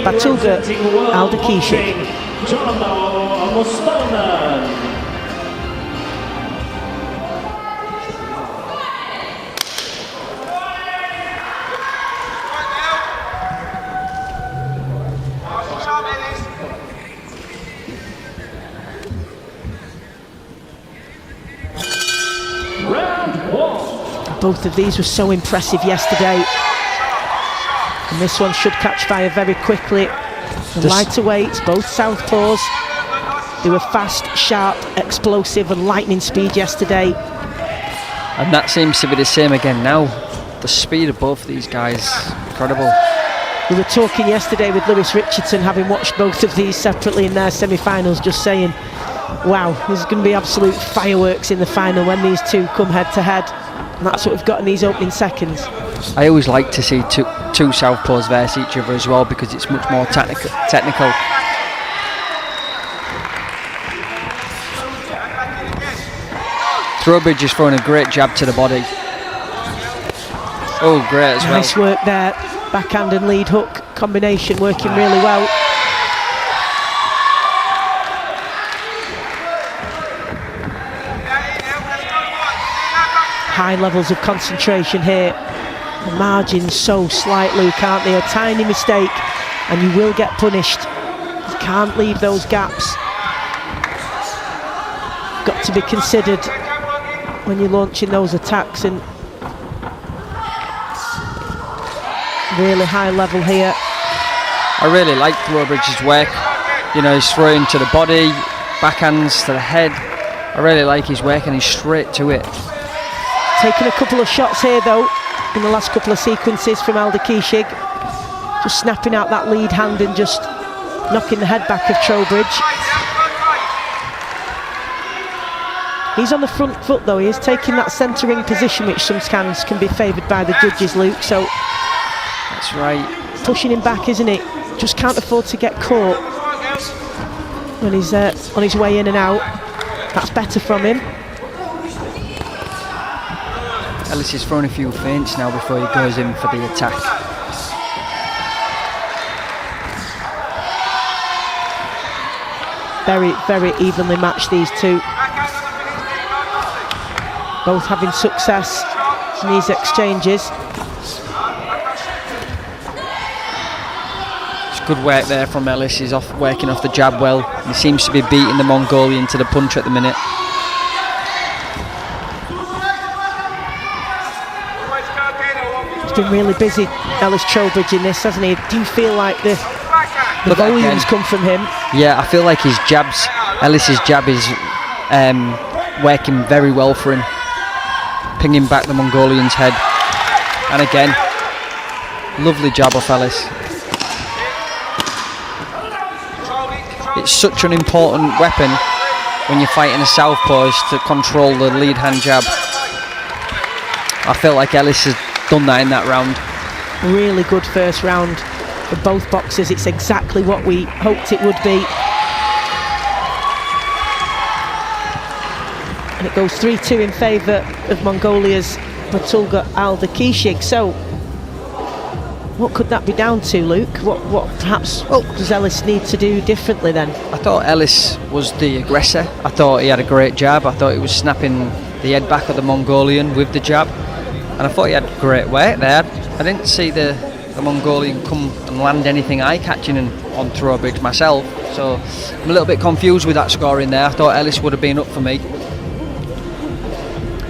Battulga, Aldarkhishig. Both of these were so impressive yesterday, and this one should catch fire very quickly. The lighter weights, both southpaws, they were fast, sharp, explosive and lightning speed yesterday. And that seems to be the same again now. The speed of both these guys, incredible. We were talking yesterday with Lewis Richardson, having watched both of these separately in their semi-finals, just saying, wow, there's going to be absolute fireworks in the final when these two come head to head. And that's what we've got in these opening seconds. I always like to see two southpaws versus each other as well, because it's much more technical. Trowbridge is throwing a great jab to the body. Oh, great as well. Nice work there. Backhand and lead hook combination working really well. High levels of concentration here. The margins so slight, Luke, aren't they? A tiny mistake and you will get punished. You can't leave those gaps. Got to be considered when you're launching those attacks, and really high level here. I really like Trowbridge's work. You know, he's throwing to the body, backhands to the head. I really like his work and he's straight to it. Taking a couple of shots here though in the last couple of sequences from Aldarkhishig, just snapping out that lead hand and just knocking the head back of Trowbridge. He's on the front foot though, he is taking that centering position, which sometimes can be favoured by the judges, Luke, so that's right. Pushing him back, isn't it? Just can't afford to get caught when he's on his way in and out. That's better from him. Ellis is throwing a few feints now before he goes in for the attack. Very, very evenly matched, these two. Both having success in these exchanges. It's good work there from Ellis. He's working off the jab well. He seems to be beating the Mongolian to the punch at the minute. He's been really busy, Ellis Trowbridge, in this, hasn't he? Do you feel like the volumes come from him? Yeah, I feel like his jabs, Ellis's jab is working very well for him, pinging back the Mongolian's head. And again, lovely jab off Ellis. It's such an important weapon when you're fighting a southpaw, is to control the lead hand jab. I feel like Ellis has done that in that round. Really good first round for both boxers. It's exactly what we hoped it would be. And it goes 3-2 in favour of Mongolia's Battulga Aldarkhishig. So what could that be down to, Luke? What perhaps does Ellis need to do differently then? I thought Ellis was the aggressor. I thought he had a great jab. I thought he was snapping the head back of the Mongolian with the jab. And I thought he had great work there. I didn't see the Mongolian come and land anything eye-catching on Trowbridge myself. So I'm a little bit confused with that scoring there. I thought Ellis would have been up for me.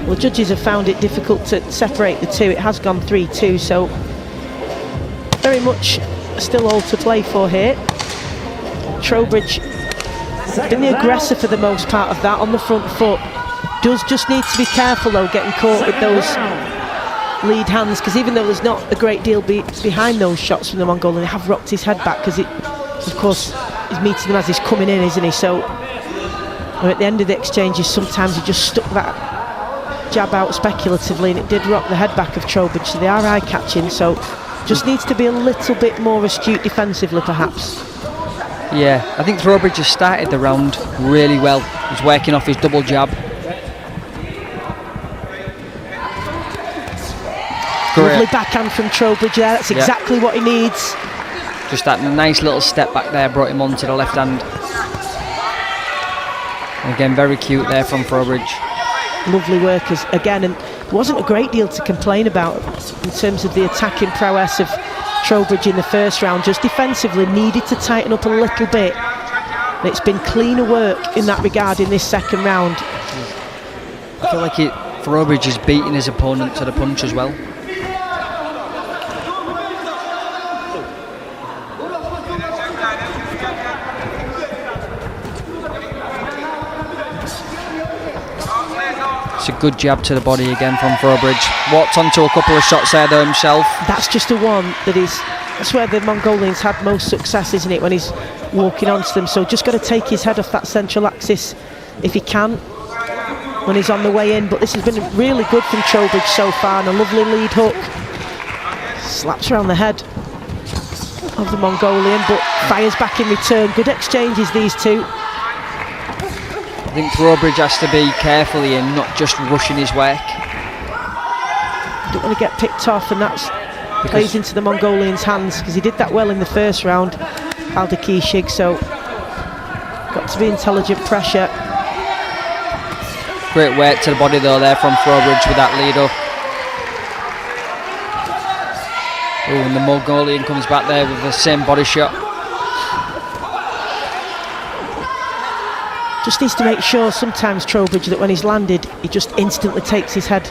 Well, judges have found it difficult to separate the two. It has gone 3-2, so very much still all to play for here. Trowbridge has been the aggressor for the most part of that on the front foot. Does just need to be careful though, getting caught with those lead hands, because even though there's not a great deal behind those shots from the Mongolian, they have rocked his head back, because it, of course, is meeting him as he's coming in, isn't he? So at the end of the exchanges, sometimes he just stuck that jab out speculatively, and it did rock the head back of Trowbridge, so they are eye-catching, so just needs to be a little bit more astute defensively, perhaps. Yeah, I think Trowbridge has started the round really well. He's working off his double jab. Great. Lovely backhand from Trowbridge there, that's exactly what he needs. Just that nice little step back there brought him onto the left hand. And again, very cute there from Trowbridge. Lovely workers again, and there wasn't a great deal to complain about in terms of the attacking prowess of Trowbridge in the first round. Just defensively needed to tighten up a little bit. And it's been cleaner work in that regard in this second round. I feel like Trowbridge is beating his opponent to the punch as well. It's a good jab to the body again from Trowbridge. Walked onto a couple of shots there though himself. That's just the one that's where the Mongolians had most success, isn't it, when he's walking onto them. So just got to take his head off that central axis if he can when he's on the way in. But this has been really good from Trowbridge so far, and a lovely lead hook. Slaps around the head of the Mongolian, but fires back in return. Good exchanges, these two. I think Trowbridge has to be careful here, not just rushing his work. Don't want to get picked off, and that plays into the Mongolians' hands, because he did that well in the first round, Aldarkhishig, so got to be intelligent pressure. Great work to the body though there from Trowbridge with that lead up. Oh, and the Mongolian comes back there with the same body shot. Just needs to make sure sometimes, Trowbridge, that when he's landed, he just instantly takes his head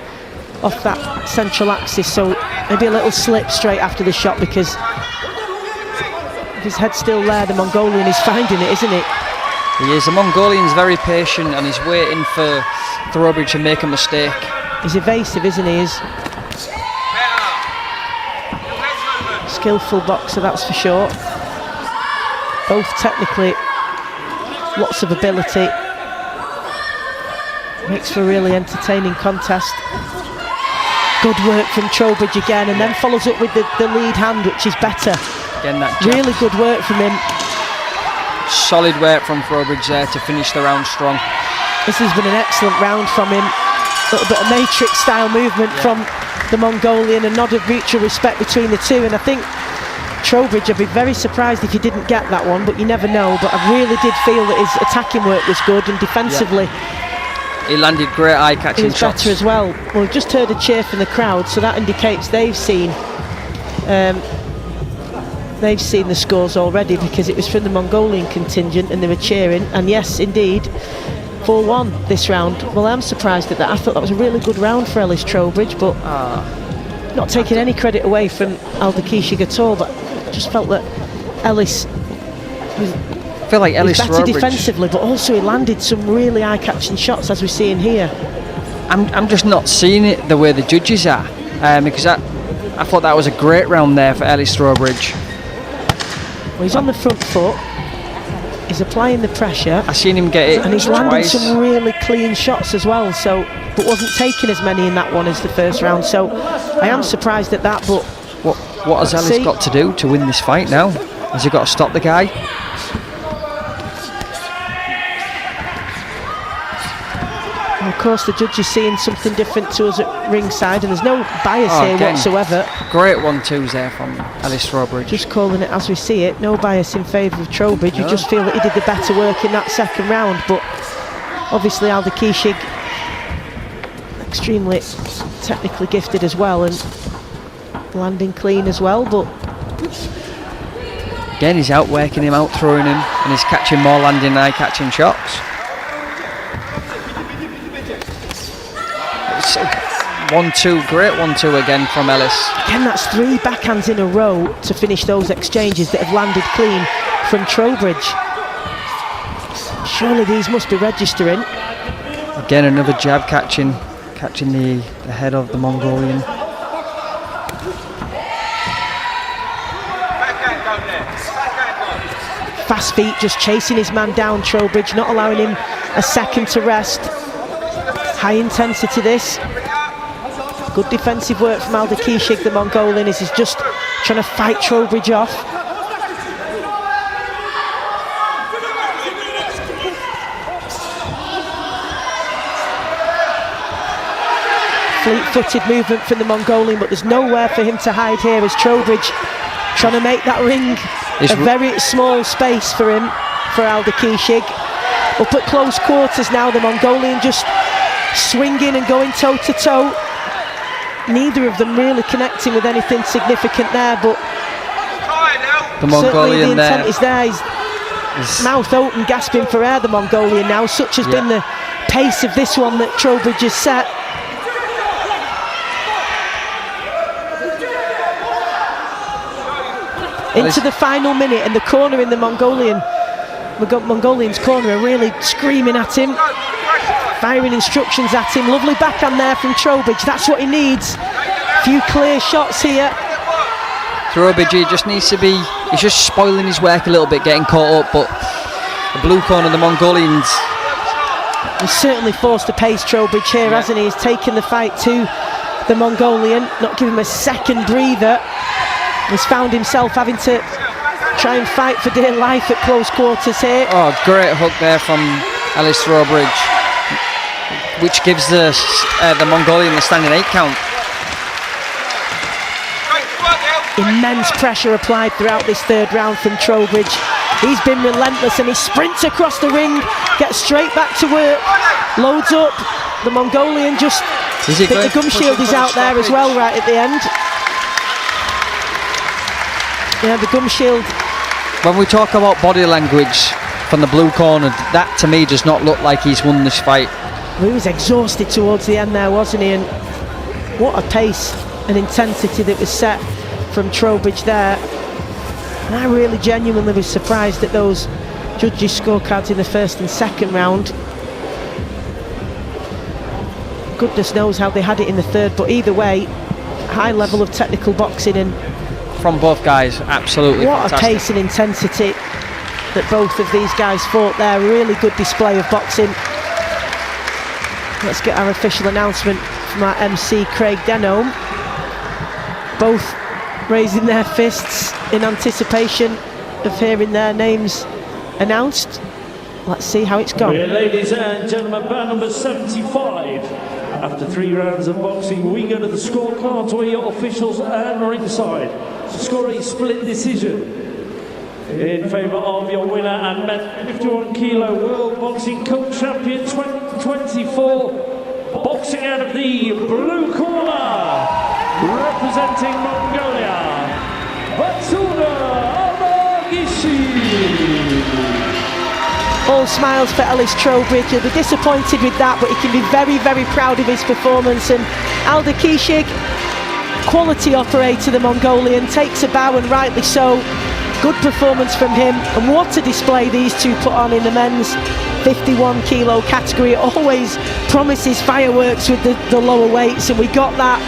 off that central axis, so maybe a little slip straight after the shot, because if his head's still there, the Mongolian is finding it, isn't it? He is. The Mongolian's very patient and he's waiting for Trowbridge to make a mistake. He's evasive, isn't he? He's skillful boxer, that's for sure. Both technically lots of ability. Makes for a really entertaining contest. Good work from Trowbridge again, and then follows up with the lead hand, which is better. Again, that jab. Really good work from him. Solid work from Trowbridge there to finish the round strong. This has been an excellent round from him. A little bit of matrix style movement from the Mongolian, a nod of mutual respect between the two, and I think Trowbridge, I'd be very surprised if he didn't get that one, but you never know. But I really did feel that his attacking work was good, and defensively he landed great eye-catching shots. He was better as well. Well, we've just heard a cheer from the crowd, so that indicates they've seen the scores already, because it was from the Mongolian contingent and they were cheering. And yes, indeed, 4-1 this round. Well, I'm surprised at that. I thought that was a really good round for Ellis Trowbridge, but not taking any credit away from Aldarkhishig at all, but I just felt that Ellis was better defensively, but also he landed some really eye-catching shots, as we're seeing here. I'm just not seeing it the way the judges are, because I thought that was a great round there for Ellis Trowbridge. Well, he's on the front foot, he's applying the pressure. I've seen him get it and he's twice. landing some really clean shots as well, so, but wasn't taking as many in that one as the first round, so I am surprised at that. But what has Ellis got to do to win this fight now? Has he got to stop the guy? And of course the judge is seeing something different to us at ringside, and there's no bias here whatsoever. Great 1-2s there from Ellis Trowbridge. Just calling it as we see it, no bias in favour of Trowbridge. You just feel that he did the better work in that second round, but obviously Aldarkhishig extremely technically gifted as well, and landing clean as well. But again, he's outworking him, out throwing him, and he's catching more landing eye-catching shots. It's 1-2, great 1-2 again from Ellis. Again, that's 3 backhands in a row to finish those exchanges that have landed clean from Trowbridge. Surely these must be registering. Again, another jab catching the head of the Mongolian. Fast feet, just chasing his man down, Trowbridge, not allowing him a second to rest. High intensity this. Good defensive work from Aldarkhishig, the Mongolian, as he's just trying to fight Trowbridge off. Fleet-footed movement from the Mongolian, but there's nowhere for him to hide here as Trowbridge trying to make that ring a very small space for him, for Aldarkhishig. Up at close quarters now, the Mongolian just swinging and going toe to toe. Neither of them really connecting with anything significant there, but The certainly Mongolian the intent there is there. He's mouth open, gasping for air, the Mongolian now. Such has been the pace of this one that Trowbridge has set. Into the final minute, and the corner in the Mongolian's corner are really screaming at him, firing instructions at him. Lovely backhand there from Trowbridge, that's what he needs. Few clear shots here. Trowbridge, he just needs to be, he's just spoiling his work a little bit, getting caught up, but the blue corner, the Mongolians. He's certainly forced to pace Trowbridge here, hasn't he? He's taken the fight to the Mongolian, not giving him a second breather. He's found himself having to try and fight for dear life at close quarters here. Oh, great hook there from Ellis Trowbridge, which gives the Mongolian the standing 8 count. Immense pressure applied throughout this third round from Trowbridge. He's been relentless, and he sprints across the ring, gets straight back to work, loads up. The Mongolian just, the gum shield is out there as well right at the end. Yeah, the gum shield. When we talk about body language from the blue corner, that to me does not look like he's won this fight. Well, he was exhausted towards the end there, wasn't he? And what a pace and intensity that was set from Trowbridge there. And I really genuinely was surprised at those judges' scorecards in the first and second round. Goodness knows how they had it in the third, but either way, high level of technical boxing, and from both guys, absolutely what fantastic. A pace and intensity that both of these guys fought there. Really good display of boxing. Let's get our official announcement from our MC Craig Denholm. Both raising their fists in anticipation of hearing their names announced. Let's see how it's gone. Ladies and gentlemen, bout number 75. After 3 rounds of boxing, we go to the scorecards where your officials and ringside score a split decision in favour of your winner and 51 kilo World Boxing Co-Champion 2024, boxing out of the blue corner, representing Mongolia, Battulga Aldarkhishig. All smiles for Ellis Trowbridge. He'll be disappointed with that, but he can be very, very proud of his performance. And Aldarkhishig, quality operator, the Mongolian, takes a bow, and rightly so. Good performance from him, and what a display these two put on in the men's 51 kilo category. It always promises fireworks with the lower weights, and we got that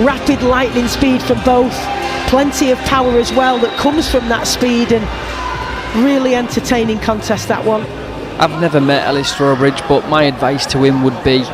rapid lightning speed from both. Plenty of power as well that comes from that speed, and really entertaining contest, that one. I've never met Ellis Trowbridge, but my advice to him would be